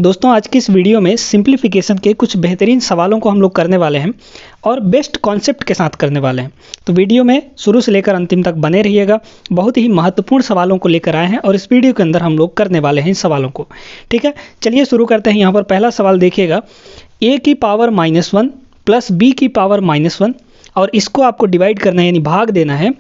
दोस्तों आज की इस वीडियो में सिंप्लीफिकेशन के कुछ बेहतरीन सवालों को हम लोग करने वाले हैं और बेस्ट कॉन्सेप्ट के साथ करने वाले हैं। तो वीडियो में शुरू से लेकर अंतिम तक बने रहिएगा। बहुत ही महत्वपूर्ण सवालों को लेकर आए हैं और इस वीडियो के अंदर हम लोग करने वाले हैं इन सवालों को। ठीक है, चलिए शुरू करते हैं। यहाँ पर पहला सवाल देखिएगा, a की पावर -1 प्लस b की पावर -1 और इसको आपको डिवाइड करना है यानी भाग देना है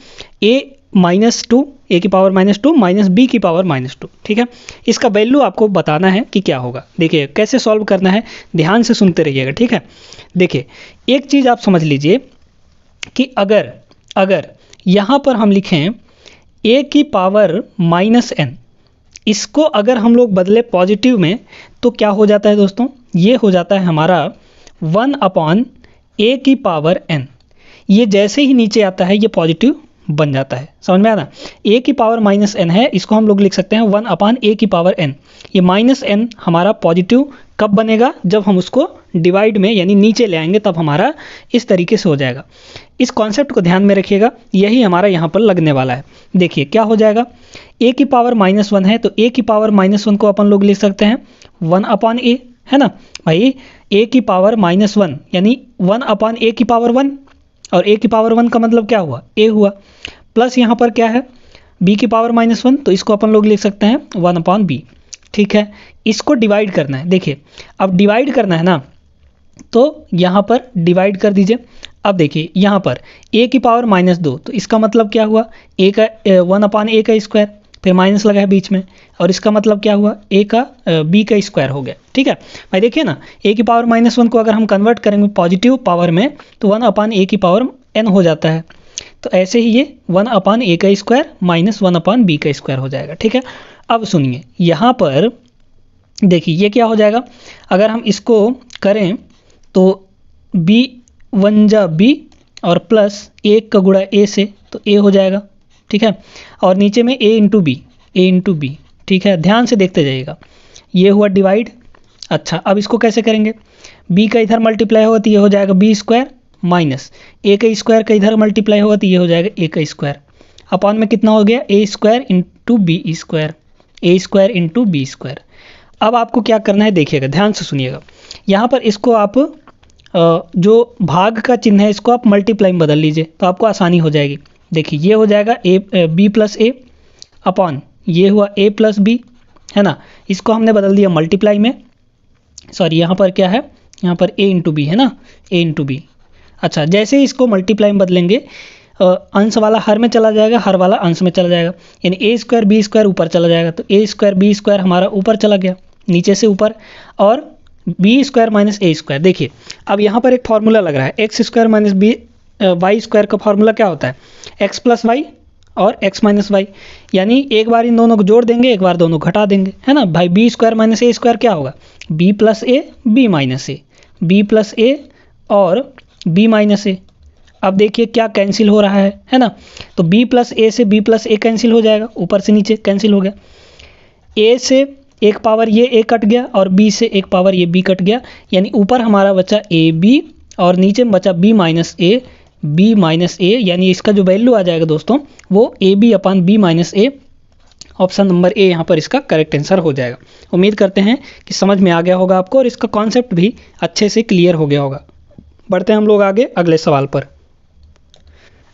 a की पावर -2 माइनस b की पावर -2। ठीक है, इसका वैल्यू आपको बताना है कि क्या होगा। देखिए कैसे सॉल्व करना है, ध्यान से सुनते रहिएगा। ठीक है, देखिए एक चीज़ आप समझ लीजिए कि अगर यहाँ पर हम लिखें a की पावर -n, इसको अगर हम लोग बदले पॉजिटिव में तो क्या हो जाता है दोस्तों, ये हो जाता है हमारा 1/a की पावर n। ये जैसे ही नीचे आता है ये पॉजिटिव बन जाता है। समझ में आना, a की पावर -n है, इसको हम लोग लिख सकते हैं 1/a की पावर n। ये -n हमारा पॉजिटिव कब बनेगा, जब हम उसको डिवाइड में यानी नीचे ले आएंगे तब हमारा इस तरीके से हो जाएगा। इस कॉन्सेप्ट को ध्यान में रखिएगा, यही हमारा यहाँ पर लगने वाला है। देखिए क्या हो जाएगा, a की पावर -1 है तो a की पावर -1 को अपन लोग लिख सकते हैं 1/a, है ना भाई। a की पावर -1 यानी 1/a की पावर 1 और a की पावर 1 का मतलब क्या हुआ, a हुआ। प्लस यहाँ पर क्या है b की पावर -1, तो इसको अपन लोग लिख सकते हैं 1/b। ठीक है, इसको डिवाइड करना है। देखिए अब डिवाइड करना है ना, तो यहाँ पर डिवाइड कर दीजिए। अब देखिए यहाँ पर a की पावर -2, तो इसका मतलब क्या हुआ, a का 1/a का स्क्वायर, फिर माइनस लगा है बीच में, और इसका मतलब क्या हुआ, a का b का स्क्वायर हो गया। ठीक है भाई, देखिए ना a की पावर -1 को अगर हम कन्वर्ट करेंगे पॉजिटिव पावर में तो 1/a की पावर n हो जाता है। तो ऐसे ही ये 1/a का स्क्वायर माइनस 1/b का स्क्वायर हो जाएगा। ठीक है, अब सुनिए यहाँ पर देखिए ये क्या हो जाएगा, अगर हम इसको करें तो b1 जा b और प्लस 1 का गुणा a से, तो a हो जाएगा। ठीक है, और नीचे में a इंटू b। ठीक है, ध्यान से देखते जाइएगा, ये हुआ डिवाइड। अच्छा अब इसको कैसे करेंगे, b का इधर मल्टीप्लाई होगा तो ये हो जाएगा b स्क्वायर माइनस a का स्क्वायर का इधर मल्टीप्लाई होगा तो ये हो जाएगा a का स्क्वायर। अपॉन में कितना हो गया, a square into b square, a square into b square. अब आपको क्या करना है, देखिएगा ध्यान से सुनिएगा। यहाँ पर इसको आप जो भाग का चिन्ह है इसको आप मल्टीप्लाई में बदल लीजिए तो आपको आसानी हो जाएगी। देखिए ये हो जाएगा b प्लस ए अपॉन ये हुआ a प्लस b, है ना। इसको हमने बदल दिया मल्टीप्लाई में, सॉरी यहाँ पर क्या है, यहाँ पर a इंटू बी है ना, a इंटू बी। अच्छा जैसे ही इसको मल्टीप्लाई में बदलेंगे अंश वाला हर में चला जाएगा, हर वाला अंश में चला जाएगा, यानी a स्क्वायर b स्क्वायर ऊपर चला जाएगा, तो a स्क्वायर b स्क्वायर हमारा ऊपर चला गया नीचे से ऊपर, और b square minus a square. देखिए अब यहाँ पर एक फार्मूला लग रहा है, X square minus Y square का फार्मूला क्या होता है, एक्स प्लस वाई और एक्स माइनस वाई, यानी एक बार इन दोनों को जोड़ देंगे, एक बार दोनों घटा देंगे, है ना भाई। B square minus A square क्या होगा, B plus A B minus A, B plus A और बी माइनस ए। अब देखिए क्या कैंसिल हो रहा है ना, तो b प्लस ए से b प्लस ए कैंसिल हो जाएगा, ऊपर से नीचे कैंसिल हो गया। a से एक पावर ये a कट गया और b से एक पावर ये b कट गया, यानी ऊपर हमारा बचा a b और नीचे में बचा b माइनस a, यानी इसका जो वैल्यू आ जाएगा दोस्तों वो ab/b minus a। Option number A यहाँ पर इसका करेक्ट आंसर हो जाएगा। उम्मीद करते हैं कि समझ में आ गया होगा आपको और इसका कॉन्सेप्ट भी अच्छे से क्लियर हो गया होगा। बढ़ते हैं हम लोग आगे अगले सवाल पर।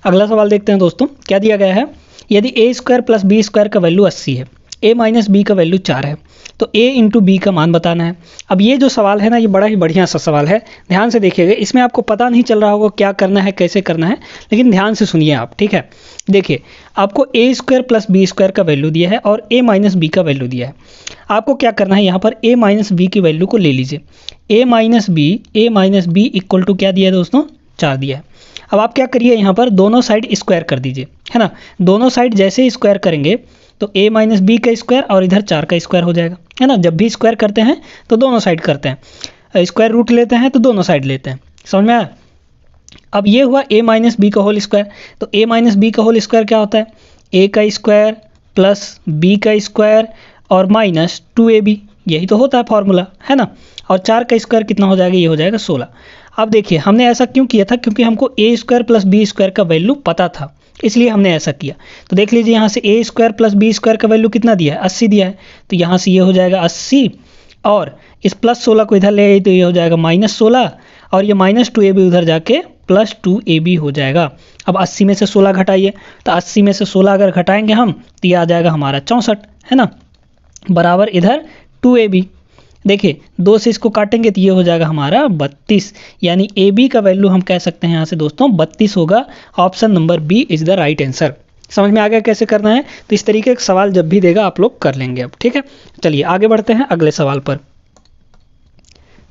अगला सवाल देखते हैं दोस्तों, क्या दिया गया है, यदि a square plus b square का वैल्यू 80 है, a माइनस b का वैल्यू 4 है, तो a इंटू b का मान बताना है। अब ये जो सवाल है ना, ये बड़ा ही बढ़िया सा सवाल है, ध्यान से देखिएगा। इसमें आपको पता नहीं चल रहा होगा क्या करना है कैसे करना है, लेकिन ध्यान से सुनिए आप। ठीक है, देखिए आपको a square plus b square का वैल्यू दिया है और a माइनस b का वैल्यू दिया है। आपको क्या करना है, यहाँ पर a माइनस b की वैल्यू को ले लीजिए। a minus b equal to क्या दिया है दोस्तों, 4 दिया है। अब आप क्या करिए, यहाँ पर दोनों साइड स्क्वायर कर दीजिए, है ना। दोनों साइड जैसे ही स्क्वायर करेंगे तो a माइनस बी का स्क्वायर और इधर 4 का स्क्वायर हो जाएगा, है ना। जब भी स्क्वायर करते हैं तो दोनों साइड करते हैं, स्क्वायर रूट लेते हैं तो दोनों साइड लेते हैं। समझ में आया। अब ये हुआ a माइनस बी का होल स्क्वायर, तो a माइनस बी का होल स्क्वायर क्या होता है, a का स्क्वायर प्लस b का स्क्वायर और माइनस 2ab, यही तो होता है फॉर्मूला, है ना। और 4 का स्क्वायर कितना हो जाएगा, ये हो जाएगा 16। अब देखिए हमने ऐसा क्यों किया था, क्योंकि हमको a square plus b square का वैल्यू पता था, इसलिए हमने ऐसा किया। तो देख लीजिए यहाँ से a square plus b square का वैल्यू कितना दिया है, 80 दिया है, तो यहाँ से ये हो जाएगा 80 और इस +16 को इधर ले आई तो ये हो जाएगा -16 और ये -2ab उधर जाके +2ab हो जाएगा। अब 80 में से 16 घटाइए तो 80 में से 16 अगर घटाएंगे हम तो ये आ जाएगा हमारा 64, है ना, बराबर इधर 2ab। देखिए 2 से इसको काटेंगे तो ये हो जाएगा हमारा 32, यानी AB का वैल्यू हम कह सकते हैं यहाँ से दोस्तों 32 होगा। Option number B is the right answer. समझ में आ गया कैसे करना है? तो इस तरीके का सवाल जब भी देगा आप लोग कर लेंगे अब, ठीक है। चलिए आगे बढ़ते हैं अगले सवाल पर।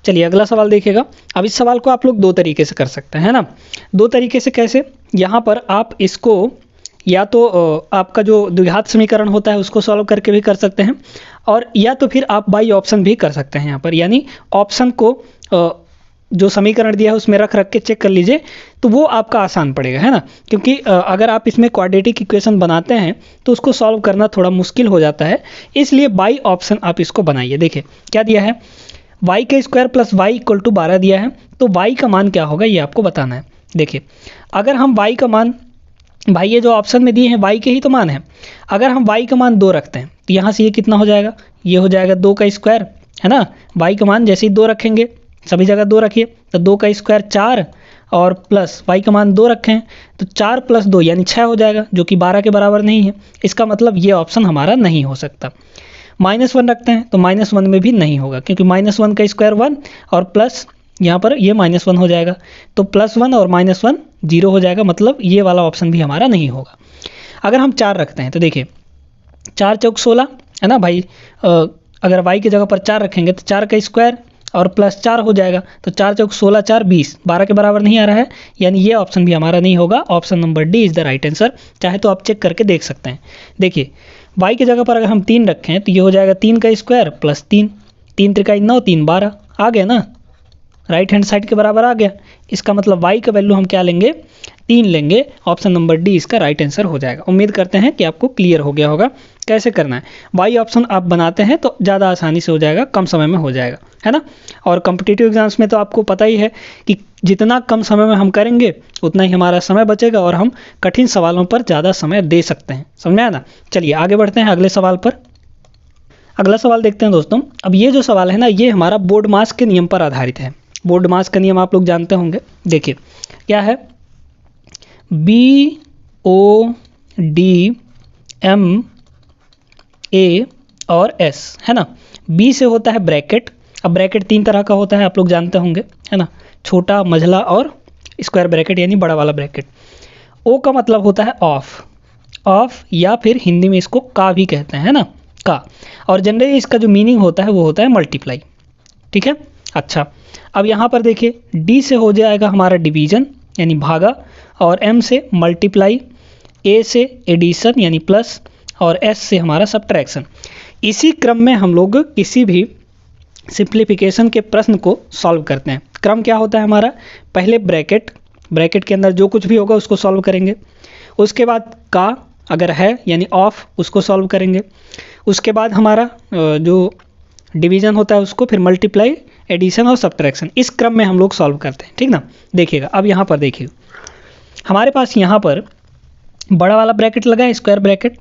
चलिए अगला सवाल देखिएगा। अब इस सवाल को आप लोग 2 तरीके से कर सकते हैं ना। 2 तरीके से कैसे? यहाँ पर आप इसको या तो आपका जो द्विघात समीकरण होता है उसको सॉल्व करके भी कर सकते हैं, और या तो फिर आप बाई ऑप्शन भी कर सकते हैं यहाँ पर, यानी ऑप्शन को जो समीकरण दिया है उसमें रख के चेक कर लीजिए, तो वो आपका आसान पड़ेगा, है ना। क्योंकि अगर आप इसमें क्वाड्रेटिक इक्वेशन बनाते हैं तो उसको सॉल्व करना थोड़ा मुश्किल हो जाता है, इसलिए बाई ऑप्शन आप इसको बनाइए। देखिए क्या दिया है, y² + y = 12 दिया है, तो y का मान क्या होगा ये आपको बताना है। देखिए अगर हम y का मान, भाई ये जो ऑप्शन में दिए हैं y के ही तो मान है, अगर हम y का मान 2 रखते हैं तो यहाँ से ये कितना हो जाएगा, ये हो जाएगा 2 का स्क्वायर, है ना। y का मान जैसे ही 2 रखेंगे, सभी जगह 2 रखिए, तो 2 का स्क्वायर 4 और प्लस y का मान 2 रखें तो 4 + 2 यानी 6 हो जाएगा, जो कि 12 के बराबर नहीं है। इसका मतलब ये ऑप्शन हमारा नहीं हो सकता। -1 रखते हैं तो -1 में भी नहीं होगा, क्योंकि -1 का स्क्वायर 1 और प्लस यहाँ पर ये -1 हो जाएगा, तो +1 और -1 0 हो जाएगा, मतलब ये वाला ऑप्शन भी हमारा नहीं होगा। अगर हम 4 रखते हैं तो देखिए 4 चौक 16, है ना भाई। अगर y की जगह पर 4 रखेंगे तो 4 का स्क्वायर और प्लस 4 हो जाएगा, तो 4 चौक 16, 4 20, 12 के बराबर नहीं आ रहा है, यानी ये ऑप्शन भी हमारा नहीं होगा। Option number D is the right answer. चाहे तो आप चेक करके देख सकते हैं। देखिए y की जगह पर अगर हम 3 रखें तो ये हो जाएगा 3 का स्क्वायर प्लस 3, 3 × 9 3 12 आ गया ना, राइट हैंड साइड के बराबर आ गया। इसका मतलब y का वैल्यू हम क्या लेंगे, 3 लेंगे। ऑप्शन नंबर डी इसका राइट आंसर हो जाएगा। उम्मीद करते हैं कि आपको क्लियर हो गया होगा कैसे करना है। y ऑप्शन आप बनाते हैं तो ज़्यादा आसानी से हो जाएगा, कम समय में हो जाएगा, है ना। और कॉम्पिटिटिव एग्जाम्स में तो आपको पता ही है कि जितना कम समय में हम करेंगे उतना ही हमारा समय बचेगा और हम कठिन सवालों पर ज़्यादा समय दे सकते हैं। समझ में आया ना। चलिए आगे बढ़ते हैं अगले सवाल पर। अगला सवाल देखते हैं दोस्तों। अब ये जो सवाल है ना, ये हमारा बोर्ड मास के नियम पर आधारित है। बोर्ड मास का नियम आप लोग जानते होंगे। देखिए क्या है, BODMA और S, है ना। B से होता है ब्रैकेट। अब ब्रैकेट 3 तरह का होता है, आप लोग जानते होंगे, है ना, छोटा, मझला और स्क्वायर ब्रैकेट यानी बड़ा वाला ब्रैकेट। O का मतलब होता है ऑफ, या फिर हिंदी में इसको का भी कहते हैं, है ना, का। और जनरली इसका जो मीनिंग होता है वो होता है मल्टीप्लाई, ठीक है। अच्छा अब यहाँ पर देखिए D से हो जाएगा हमारा डिवीजन यानी भागा, और M से मल्टीप्लाई, A से एडिशन यानी प्लस, और S से हमारा सब्ट्रैक्शन। इसी क्रम में हम लोग किसी भी सिंप्लीफिकेशन के प्रश्न को सॉल्व करते हैं। क्रम क्या होता है हमारा, पहले ब्रैकेट के अंदर जो कुछ भी होगा उसको सॉल्व करेंगे, उसके बाद का अगर है यानी ऑफ उसको सॉल्व करेंगे, उसके बाद हमारा जो डिवीजन होता है उसको, फिर मल्टीप्लाई, एडिशन और सब्ट्रैक्शन। इस क्रम में हम लोग सॉल्व करते हैं, ठीक ना। देखिएगा अब यहाँ पर देखिए हमारे पास यहाँ पर बड़ा वाला ब्रैकेट लगा है, स्क्वायर ब्रैकेट,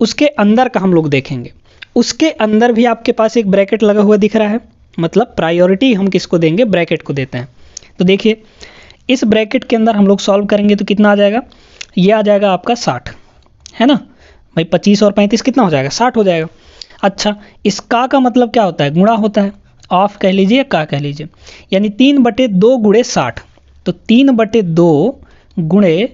उसके अंदर का हम लोग देखेंगे। उसके अंदर भी आपके पास एक ब्रैकेट लगा हुआ दिख रहा है, मतलब प्रायोरिटी हम किसको देंगे, ब्रैकेट को देते हैं। तो देखिए इस ब्रैकेट के अंदर हम लोग सॉल्व करेंगे तो कितना आ जाएगा, ये आ जाएगा आपका 60, है ना भाई। 25 और 35 कितना हो जाएगा, 60 हो जाएगा। अच्छा इस का मतलब क्या होता है, गुणा होता है, ऑफ कह लीजिए का कह लीजिए, यानी 3/2 × 60, तो 3/2 गुणे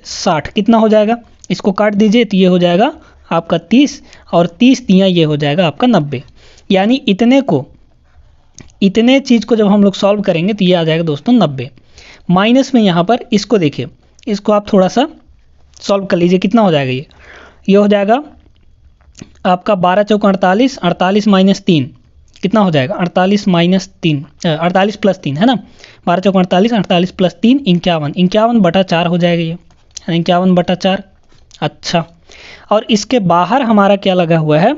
60 कितना हो जाएगा, इसको काट दीजिए तो ये हो जाएगा आपका 30, और 30 तियाँ ये हो जाएगा आपका 90। यानी इतने चीज़ को जब हम लोग सॉल्व करेंगे तो ये आ जाएगा दोस्तों 90। माइनस में यहाँ पर इसको देखिए, इसको आप थोड़ा सा सॉल्व कर लीजिए, कितना हो जाएगा ये हो जाएगा आपका 12 चौक 48, 48 - 3 कितना हो जाएगा, 48 - 3, 48 + 3, है ना। 12 चौक 48, 48 + 3 51, 51/4 हो जाएगा ये, 51/4। अच्छा और इसके बाहर हमारा क्या लगा हुआ है,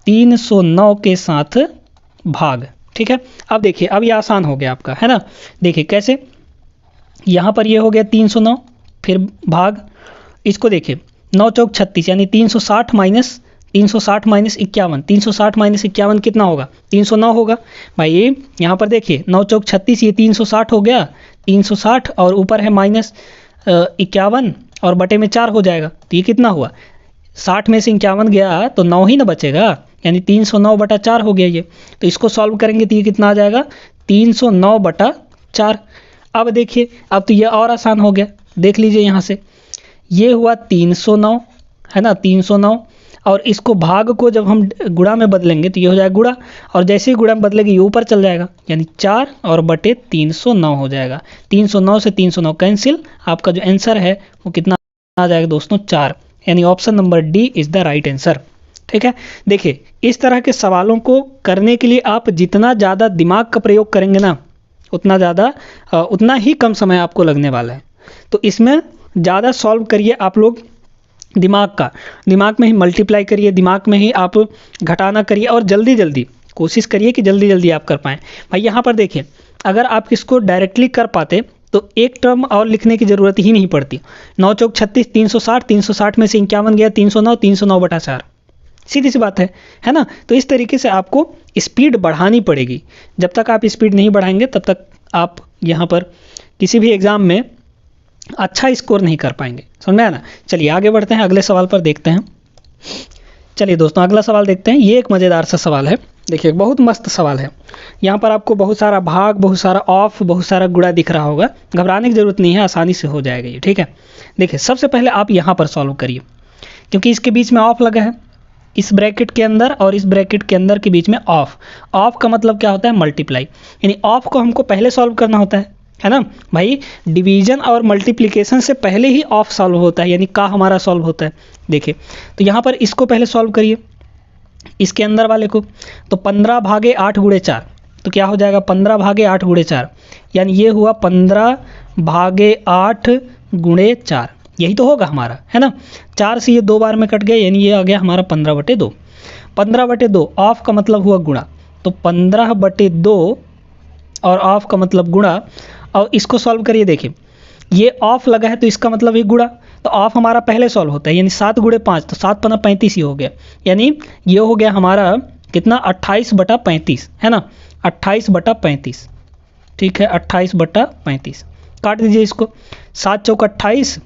309 के साथ भाग, ठीक है। अब देखिए अब ये आसान हो गया आपका, है ना। देखिए कैसे, यहाँ पर ये हो गया 309, फिर भाग, इसको देखिए 9 चौक 36 यानी 360 - 360 माइनस 51, 360 माइनस 51 कितना होगा? 309 होगा। भाई यहाँ पर देखिए 9 चौक 36, ये 360 हो गया, 360 और ऊपर है माइनस 51 और बटे में 4 हो जाएगा, तो ये कितना हुआ? 60 में से 51 गया तो 9 ही ना बचेगा, यानी 309 बटा 4 हो गया ये। तो इसको सॉल्व करेंगे तो ये कितना आ जाएगा? 309 बटा 4। अब देखिए, अब तो ये और आसान हो गया, देख लीजिए यहाँ से, ये हुआ 309 है ना, 309, और इसको भाग को जब हम गुणा में बदलेंगे तो ये हो जाएगा गुणा, और जैसे ही गुणा में बदलेगी ये ऊपर चल जाएगा, यानी 4 और बटे 309 हो जाएगा। 309 से 309 कैंसिल, आपका जो आंसर है वो कितना आ जाएगा दोस्तों? 4, यानी option number D is the right answer. ठीक है, देखिए इस तरह के सवालों को करने के लिए आप जितना ज़्यादा दिमाग का प्रयोग करेंगे ना, उतना ही कम समय आपको लगने वाला है। तो इसमें ज़्यादा सॉल्व करिए आप लोग, दिमाग में ही मल्टीप्लाई करिए, दिमाग में ही आप घटाना करिए, और जल्दी जल्दी कोशिश करिए कि जल्दी जल्दी आप कर पाएँ। भाई यहाँ पर देखिए, अगर आप इसको डायरेक्टली कर पाते तो एक टर्म और लिखने की ज़रूरत ही नहीं पड़ती। 9 चौक 36, 360, 360 में से 51 गया, 309, 309 बटा 4, सीधी सी बात है ना। तो इस तरीके से आपको स्पीड बढ़ानी पड़ेगी। जब तक आप स्पीड नहीं बढ़ाएंगे तब तक आप यहाँ पर किसी भी एग्ज़ाम में अच्छा स्कोर नहीं कर पाएंगे, समझ में आया ना। चलिए आगे बढ़ते हैं, अगले सवाल पर देखते हैं। चलिए दोस्तों अगला सवाल देखते हैं। ये एक मज़ेदार सा सवाल है, देखिए बहुत मस्त सवाल है। यहाँ पर आपको बहुत सारा भाग, बहुत सारा ऑफ, बहुत सारा गुणा दिख रहा होगा, घबराने की ज़रूरत नहीं है, आसानी से हो जाएगा ये। ठीक है, देखिए सबसे पहले आप यहाँ पर सॉल्व करिए, क्योंकि इसके बीच में ऑफ लगा है, इस ब्रैकेट के अंदर और इस ब्रैकेट के अंदर के बीच में ऑफ का मतलब क्या होता है? मल्टीप्लाई, यानी ऑफ को हमको पहले सॉल्व करना होता है ना भाई। डिवीजन और मल्टीप्लिकेशन से पहले ही ऑफ सॉल्व होता है, यानी का हमारा सॉल्व होता है। देखिए तो यहाँ पर इसको पहले सॉल्व करिए, इसके अंदर वाले को, तो 15 भागे 8 गुणे 4, तो क्या हो जाएगा? 15 भागे 8 गुणे 4, यानी ये हुआ 15 भागे 8 गुणे 4, यही तो होगा हमारा, है ना। 4 से ये 2 बार में कट गया, यानी ये आ गया हमारा 15/2। 15/2 ऑफ का मतलब हुआ गुणा, तो 15/2 और ऑफ का मतलब गुणा, और इसको सॉल्व करिए। देखिए ये ऑफ लगा है तो इसका मतलब ये गुणा, तो ऑफ हमारा पहले सॉल्व होता है, यानी 7 गुणे 5, तो 7 पन्ना 35 ही हो गया, यानी ये हो गया हमारा कितना? 28/35, है ना, 28/35। ठीक है, 28/35, काट दीजिए इसको, 7 चौक 28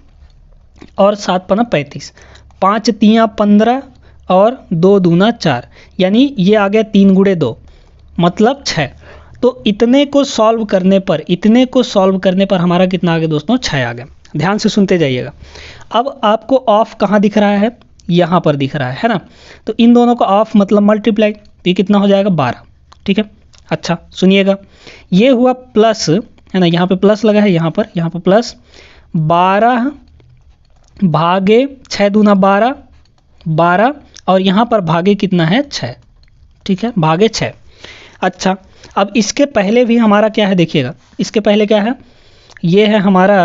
और 7 पन्ना 35, 5 तियाँ 15 और 2 दूना 4, यानी ये आ गया 3 गुणे 2 मतलब 6। तो इतने को सॉल्व करने पर हमारा कितना आ गया दोस्तों? 6 आ गया। ध्यान से सुनते जाइएगा। अब आपको ऑफ कहाँ दिख रहा है? यहाँ पर दिख रहा है ना। तो इन दोनों का ऑफ मतलब मल्टीप्लाई, तो ये कितना हो जाएगा? 12। ठीक है, अच्छा सुनिएगा, ये हुआ प्लस, है ना, यहाँ पे प्लस लगा है, यहाँ पर प्लस 12 भागे 6 दूना 12 और यहाँ पर भागे कितना है? 6। ठीक है, भागे 6। अच्छा, अब इसके पहले भी हमारा क्या है? देखिएगा, इसके पहले क्या है? ये है हमारा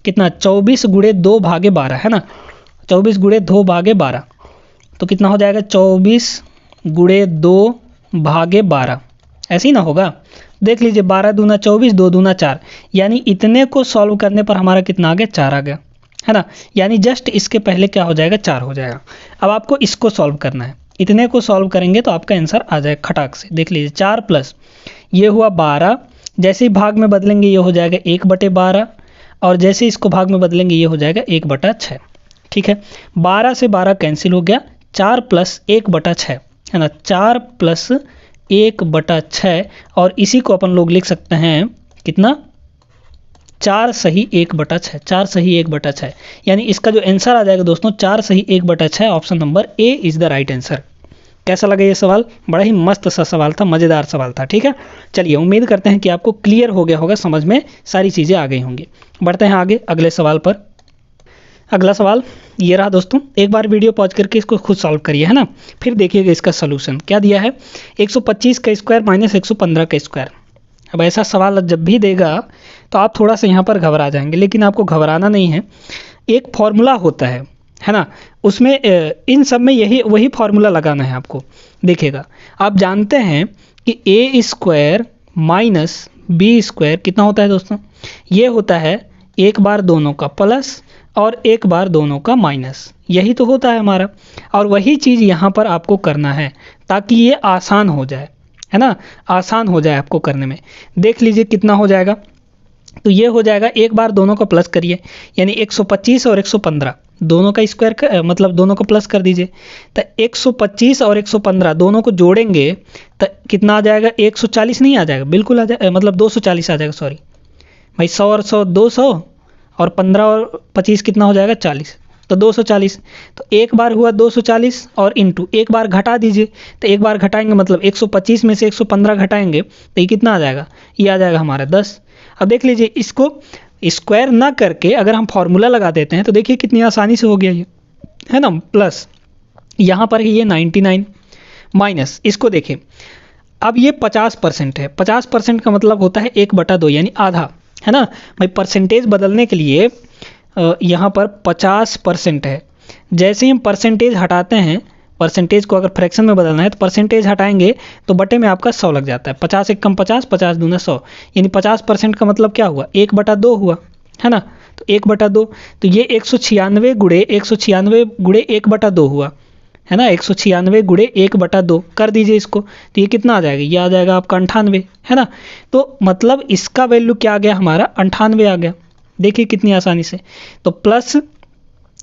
कितना? 24 गुणे 2 भागे 12, है ना, 24 गुणे 2 भागे 12, तो कितना हो जाएगा? 24 गुणे 2 भागे 12, ऐसे ही ना होगा? देख लीजिए, 12 दूना 24, 2 दूना 4, यानी इतने को सॉल्व करने पर हमारा कितना आ गया? 4 आ गया, है ना, यानी जस्ट इसके पहले क्या हो जाएगा? 4 हो जाएगा। अब आपको इसको सॉल्व करना है, इतने को सॉल्व करेंगे तो आपका आंसर आ जाएगा खटाक से। देख लीजिए, 4 प्लस ये हुआ 12, जैसे ही भाग में बदलेंगे ये हो जाएगा 1/12, और जैसे इसको भाग में बदलेंगे ये हो जाएगा 1/6। ठीक है, 12 से 12 कैंसिल हो गया, 4 प्लस 1/6, है ना, 4 प्लस 1/6, और इसी को अपन लोग लिख सकते हैं कितना? 4 सही 1/6, 4 सही 1/6, यानी इसका जो आंसर आ जाएगा दोस्तों 4 सही 1/6, option number A is the right answer. कैसा लगा ये सवाल? बड़ा ही मस्त सा सवाल था, मज़ेदार सवाल था। ठीक है, चलिए उम्मीद करते हैं कि आपको क्लियर हो गया होगा, समझ में सारी चीज़ें आ गई होंगी। बढ़ते हैं आगे अगले सवाल पर। अगला सवाल ये रहा दोस्तों, एक बार वीडियो पॉज करके इसको खुद सॉल्व करिए, है ना, फिर देखिएगा इसका सोल्यूशन क्या दिया है। 125 का स्क्वायर माइनस 115 का स्क्वायर। अब ऐसा सवाल जब भी देगा तो आप थोड़ा सा यहाँ पर घबरा जाएंगे, लेकिन आपको घबराना नहीं है। एक फॉर्मूला होता है ना, उसमें इन सब में वही फार्मूला लगाना है आपको। देखिएगा, आप जानते हैं कि ए स्क्वायर माइनस बी स्क्वायर कितना होता है दोस्तों? ये होता है एक बार दोनों का प्लस और एक बार दोनों का माइनस, यही तो होता है हमारा। और वही चीज़ यहाँ पर आपको करना है ताकि ये आसान हो जाए, है ना, आसान हो जाए आपको करने में। देख लीजिए कितना हो जाएगा। तो ये हो जाएगा, एक बार दोनों का प्लस करिए, यानी 125 और 115 दोनों का स्क्वायर मतलब दोनों को प्लस कर दीजिए। तो 125 और 115 दोनों को जोड़ेंगे तो कितना आ जाएगा, 140 नहीं आ जाएगा, बिल्कुल आ जाएगा, मतलब 240 आ जाएगा, सॉरी भाई, 100 और 100 200 और 15 और 25 कितना हो जाएगा, 40, तो 240। तो एक बार हुआ 240 और इंटू एक बार घटा दीजिए, तो एक बार घटाएंगे मतलब 125 में से 115 घटाएंगे तो ये कितना आ जाएगा, ये आ जाएगा हमारा 10। अब देख लीजिए, इसको स्क्वायर ना करके अगर हम फॉर्मूला लगा देते हैं तो देखिए कितनी आसानी से हो गया ये, है ना। प्लस यहाँ पर ये 99 माइनस, इसको देखिए, अब ये 50% है, 50% का मतलब होता है 1/2 यानी आधा, है ना भाई। परसेंटेज बदलने के लिए यहाँ पर 50% है, जैसे ही हम परसेंटेज हटाते हैं, परसेंटेज को अगर फ्रैक्शन में बदलना है तो परसेंटेज हटाएंगे तो बटे में आपका 100 लग जाता है। 50 एक कम 50, 50 दूना 100, यानी 50% का मतलब क्या हुआ, 1/2 हुआ, है ना। तो 1/2, तो ये 196 गुणे 196 गुणे 1/2 हुआ, है ना। 196 गुणे 1/2 कर दीजिए इसको, तो ये कितना आ जाएगा, ये आ जाएगा आपका 98, है ना। तो मतलब इसका वैल्यू क्या आ गया हमारा, 98 आ गया। देखिए कितनी आसानी से। तो प्लस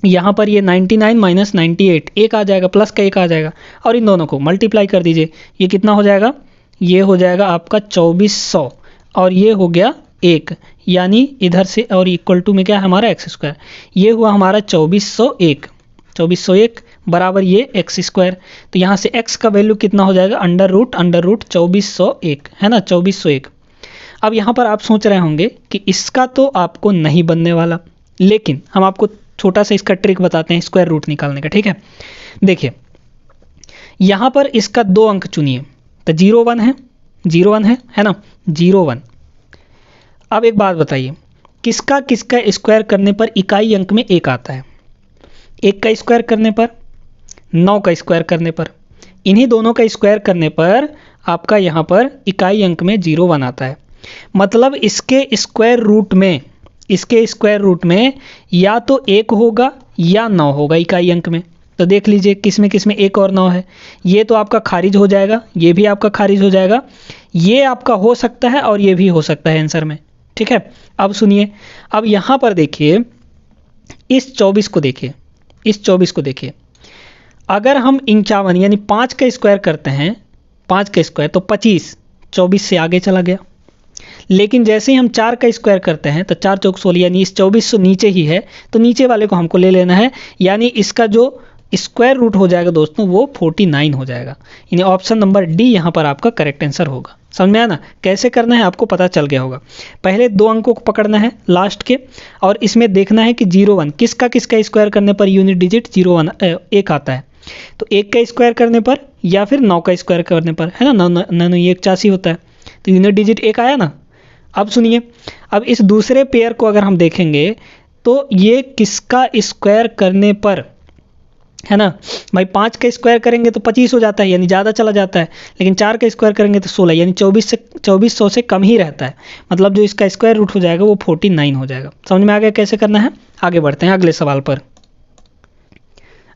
यहाँ पर ये 99 माइनस 98 एक आ जाएगा, प्लस का एक आ जाएगा, और इन दोनों को मल्टीप्लाई कर दीजिए, ये कितना हो जाएगा, ये हो जाएगा आपका 2400 और ये हो गया 1, यानी इधर से और इक्वल टू में क्या है हमारा एक्स स्क्वायर, ये हुआ हमारा 2401 बराबर ये एक्स स्क्वायर। तो यहाँ से एक्स का वैल्यू कितना हो जाएगा, अंडर रूट 2401, है ना, 2401। अब यहाँ पर आप सोच रहे होंगे कि इसका तो आपको नहीं बनने वाला, लेकिन हम आपको छोटा सा इसका ट्रिक बताते हैं स्क्वायर रूट निकालने का, ठीक है। देखिए यहाँ पर इसका 2 अंक चुनिए, तो 01 है, 01 है ना, 01। अब एक बात बताइए, किसका किसका स्क्वायर करने पर इकाई अंक में 1 आता है, 1 का स्क्वायर करने पर, 9 का स्क्वायर करने पर, इन्हीं दोनों का स्क्वायर करने पर आपका यहाँ पर इकाई अंक में 01 आता है। मतलब इसके स्क्वायर रूट में या तो 1 होगा या 9 होगा इकाई अंक में। तो देख लीजिए किस में 1 और 9 है, ये तो आपका खारिज हो जाएगा, ये भी आपका खारिज हो जाएगा, ये आपका हो सकता है और ये भी हो सकता है आंसर में, ठीक है। अब सुनिए, अब यहाँ पर देखिए इस 24 को देखिए, इस 24 को देखिए, अगर हम 51 यानी 5 का स्क्वायर करते हैं, 5 का स्क्वायर तो 25, 24 से आगे चला गया। लेकिन जैसे ही हम 4 का स्क्वायर करते हैं तो 4 चौक 16, यानी इस 24 से नीचे ही है तो नीचे वाले को हमको ले लेना है, यानी इसका जो स्क्वायर रूट हो जाएगा दोस्तों वो 49 हो जाएगा, यानी ऑप्शन नंबर डी यहाँ पर आपका करेक्ट आंसर होगा। समझ में आया ना, कैसे करना है आपको पता चल गया होगा। पहले 2 अंकों को पकड़ना है लास्ट के, और इसमें देखना है कि 01 किसका किसका स्क्वायर करने पर यूनिट डिजिट 01 1 आता है। तो 1 का स्क्वायर करने पर या फिर 9 का स्क्वायर करने पर, है ना, 9 ये 81 होता है, तो यूनिट डिजिट 1 आया ना। अब सुनिए, अब इस दूसरे पेयर को अगर हम देखेंगे तो ये किसका स्क्वायर करने पर, है ना भाई, 5 का स्क्वायर करेंगे तो 25 हो जाता है, यानी ज़्यादा चला जाता है, लेकिन 4 का स्क्वायर करेंगे तो 16, यानी 2400 से कम ही रहता है। मतलब जो इसका स्क्वायर रूट हो जाएगा वो 49 हो जाएगा। समझ में आ गया कैसे करना है। आगे बढ़ते हैं अगले सवाल पर।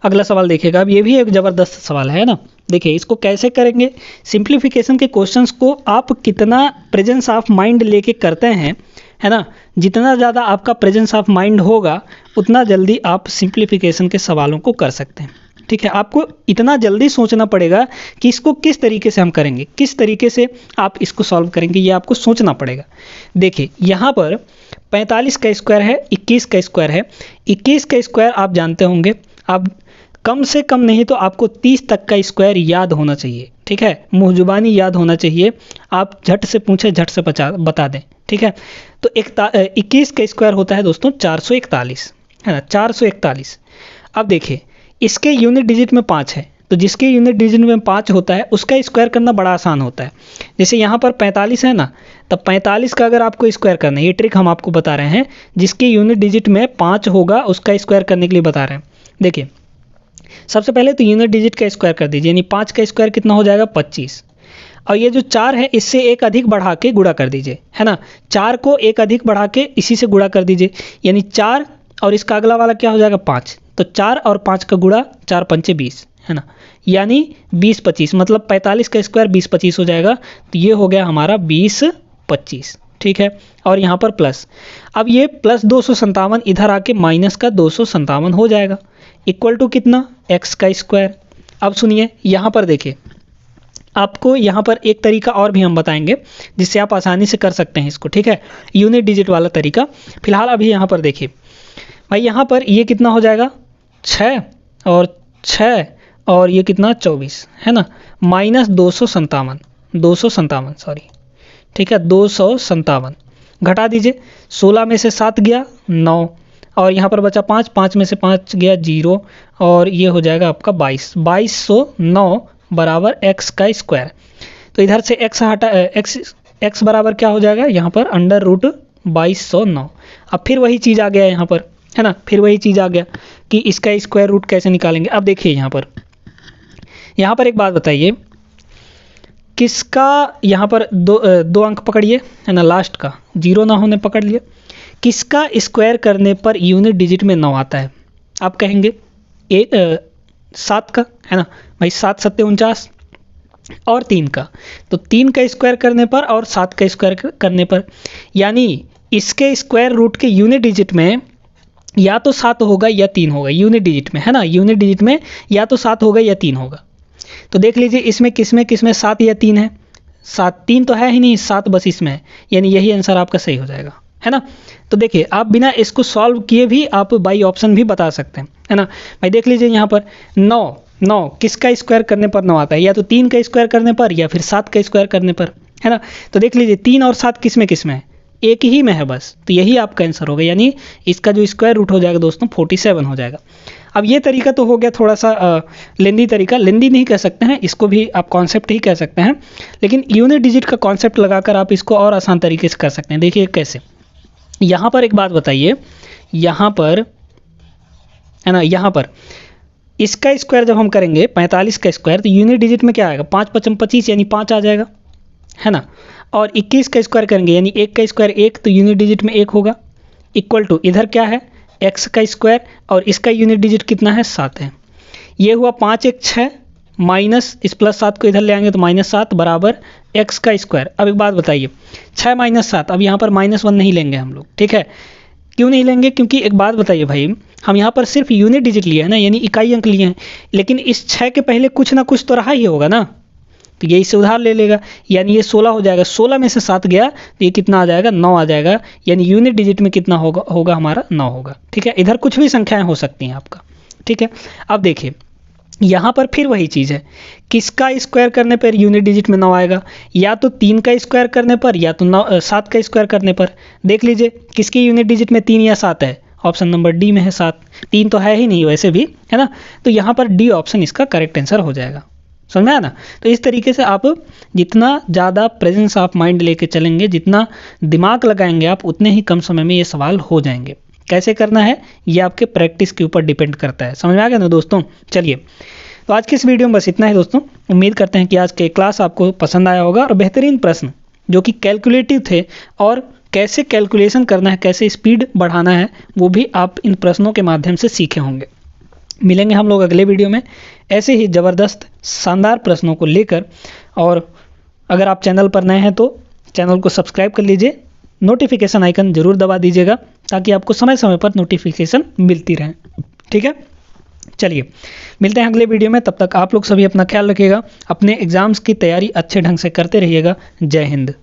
अगला सवाल देखिएगा, अब ये भी एक ज़बरदस्त सवाल है ना। देखिए इसको कैसे करेंगे, सिंप्लीफिकेशन के क्वेश्चंस को आप कितना प्रेजेंस ऑफ माइंड लेके करते हैं, है ना, जितना ज़्यादा आपका प्रेजेंस ऑफ माइंड होगा उतना जल्दी आप सिंप्लीफिकेशन के सवालों को कर सकते हैं, ठीक है। आपको इतना जल्दी सोचना पड़ेगा कि इसको किस तरीके से हम करेंगे, किस तरीके से आप इसको सॉल्व करेंगे, ये आपको सोचना पड़ेगा। देखिए यहाँ पर 45 का स्क्वायर है, 21 का स्क्वायर है। 21 का स्क्वायर आप जानते होंगे, आप कम से कम नहीं तो आपको 30 तक का स्क्वायर याद होना चाहिए, ठीक है, मुँह जुबानी याद होना चाहिए। आप झट से पूछे झट से बता दें, ठीक है। तो 21 का स्क्वायर होता है दोस्तों 441, है ना, 441। अब देखिए इसके यूनिट डिजिट में 5 है, तो जिसके यूनिट डिजिट में 5 होता है उसका स्क्वायर करना बड़ा आसान होता है। जैसे यहाँ पर 45 है ना, तब 45 का अगर आपको स्क्वायर करना है, ये ट्रिक हम आपको बता रहे हैं, जिसके यूनिट डिजिट में 5 होगा उसका स्क्वायर करने के लिए बता रहे हैं। देखिए सबसे पहले तो यूनिट डिजिट का स्क्वायर कर दीजिए, यानी 5 का स्क्वायर कितना हो जाएगा 25। और ये जो 4 है इससे एक अधिक बढ़ा के गुणा कर दीजिए, है ना। 4 को एक अधिक बढ़ा के इसी से गुणा कर दीजिए, यानी 4 और इसका अगला वाला क्या हो जाएगा 5। तो 4 और 5 का गुणा 4 पंचे 20, है ना, यानी 20 25, मतलब 45 का स्क्वायर 20 25 हो जाएगा। तो ये हो गया हमारा 20 25, ठीक है। और यहाँ पर प्लस, अब ये प्लस 257 इधर आके माइनस का 257 हो जाएगा, इक्वल टू कितना x का स्क्वायर। अब सुनिए यहाँ पर देखिए, आपको यहाँ पर एक तरीका और भी हम बताएंगे जिससे आप आसानी से कर सकते हैं इसको, ठीक है, यूनिट डिजिट वाला तरीका। फिलहाल अभी यहाँ पर देखिए भाई, यहाँ पर ये कितना हो जाएगा 6 और 6 और ये कितना 24, है ना, माइनस 257 सॉरी, ठीक है, 257 घटा दीजिए। 16 में से 7 गया 9 और यहाँ पर बचा 5, 5 में से 5 गया 0 और ये हो जाएगा आपका 22, 2209 बराबर x का स्क्वायर। तो इधर से x हटा x बराबर क्या हो जाएगा यहाँ पर अंडर रूट 2209। अब फिर वही चीज़ आ गया यहाँ पर, है ना, फिर वही चीज़ आ गया कि इसका स्क्वायर रूट कैसे निकालेंगे। अब देखिए यहाँ पर एक बात बताइए, किसका यहाँ पर दो अंक पकड़िए, है ना, लास्ट का 0 ना होने पकड़ लिए, किसका स्क्वायर करने पर यूनिट डिजिट में 9 आता है। आप कहेंगे 7 का, है ना भाई, 7 7 49 और 3 का, तो 3 का स्क्वायर करने पर और 7 का स्क्वायर करने पर, यानी इसके स्क्वायर रूट के यूनिट डिजिट में या तो 7 होगा या 3 होगा, यूनिट डिजिट में, है ना, यूनिट डिजिट में या तो 7 होगा या 3 होगा। तो देख लीजिए इसमें किसमें 7 या 3 है, 7 3 तो है ही नहीं, 7 बस इसमें है, यानी यही आंसर आपका सही हो जाएगा, है ना। तो देखिए आप बिना इसको सॉल्व किए भी आप बाई ऑप्शन भी बता सकते हैं, है ना भाई। देख लीजिए यहाँ पर 9 किसका स्क्वायर करने पर 9 आता है, या तो 3 का स्क्वायर करने पर या फिर 7 का स्क्वायर करने पर, है ना। तो देख लीजिए 3 और 7 किसमें है, एक ही में है बस, तो यही आपका आंसर होगा, यानी इसका जो स्क्वायर रूट हो जाएगा दोस्तों 47 हो जाएगा। अब ये तरीका तो हो गया थोड़ा सा लेंदी तरीका, लेंदी नहीं कह सकते हैं इसको, भी आप कॉन्सेप्ट ही कह सकते हैं, लेकिन यूनिट डिजिट का कॉन्सेप्ट लगाकर आप इसको और आसान तरीके से कर सकते हैं। देखिए कैसे, यहाँ पर एक बात बताइए, यहाँ पर, है ना, यहाँ पर इसका स्क्वायर जब हम करेंगे 45 का स्क्वायर, तो यूनिट डिजिट में क्या आएगा 5 5 25, यानी 5 आ जाएगा, है ना। और 21 का स्क्वायर करेंगे यानी 1 का स्क्वायर 1, तो यूनिट डिजिट में 1 होगा, इक्वल टू इधर क्या है x का स्क्वायर और इसका यूनिट डिजिट कितना है 7 है। ये हुआ 5 1 6 माइनस इस प्लस 7 को इधर ले आएंगे तो -7 बराबर x का स्क्वायर। अब एक बात बताइए 6 - 7, अब यहाँ पर -1 नहीं लेंगे हम लोग, ठीक है। क्यों नहीं लेंगे, क्योंकि एक बात बताइए भाई, हम यहाँ पर सिर्फ यूनिट डिजिट लिए हैं ना, यानी इकाई अंक लिए हैं, लेकिन इस 6 के पहले कुछ ना कुछ तो रहा ही होगा ना, तो ये इससे उधार ले लेगा, यानी ये 16 हो जाएगा। 16 में से 7 गया तो ये कितना आ जाएगा 9 आ जाएगा, यानी यूनिट डिजिट में कितना होगा हमारा 9 होगा, ठीक है। इधर कुछ भी संख्याएं हो सकती हैं आपका, ठीक है। अब देखिए यहाँ पर फिर वही चीज़ है, किसका स्क्वायर करने पर यूनिट डिजिट में 9 आएगा, या तो 3 का स्क्वायर करने पर या तो 7 का स्क्वायर करने पर। देख लीजिए किसकी यूनिट डिजिट में 3 या 7 है, ऑप्शन नंबर डी में है 7, 3 तो है ही नहीं वैसे भी, है ना। तो यहाँ पर डी ऑप्शन इसका करेक्ट आंसर हो जाएगा, समझ में आया ना। तो इस तरीके से आप जितना ज़्यादा प्रेजेंस ऑफ माइंड लेके चलेंगे, जितना दिमाग लगाएंगे आप, उतने ही कम समय में ये सवाल हो जाएंगे। कैसे करना है ये आपके प्रैक्टिस के ऊपर डिपेंड करता है, समझ में आ गया ना दोस्तों। चलिए तो आज की इस वीडियो में बस इतना है दोस्तों। उम्मीद करते हैं कि आज के क्लास आपको पसंद आया होगा और बेहतरीन प्रश्न जो कि कैलकुलेटिव थे और कैसे कैलकुलेशन करना है, कैसे स्पीड बढ़ाना है, वो भी आप इन प्रश्नों के माध्यम से सीखे होंगे। मिलेंगे हम लोग अगले वीडियो में ऐसे ही ज़बरदस्त शानदार प्रश्नों को लेकर। और अगर आप चैनल पर नए हैं तो चैनल को सब्सक्राइब कर लीजिए, नोटिफिकेशन आइकन ज़रूर दबा दीजिएगा ताकि आपको समय समय पर नोटिफिकेशन मिलती रहे, ठीक है। चलिए मिलते हैं अगले वीडियो में, तब तक आप लोग सभी अपना ख्याल रखिएगा, अपने एग्ज़ाम्स की तैयारी अच्छे ढंग से करते रहिएगा। जय हिंद।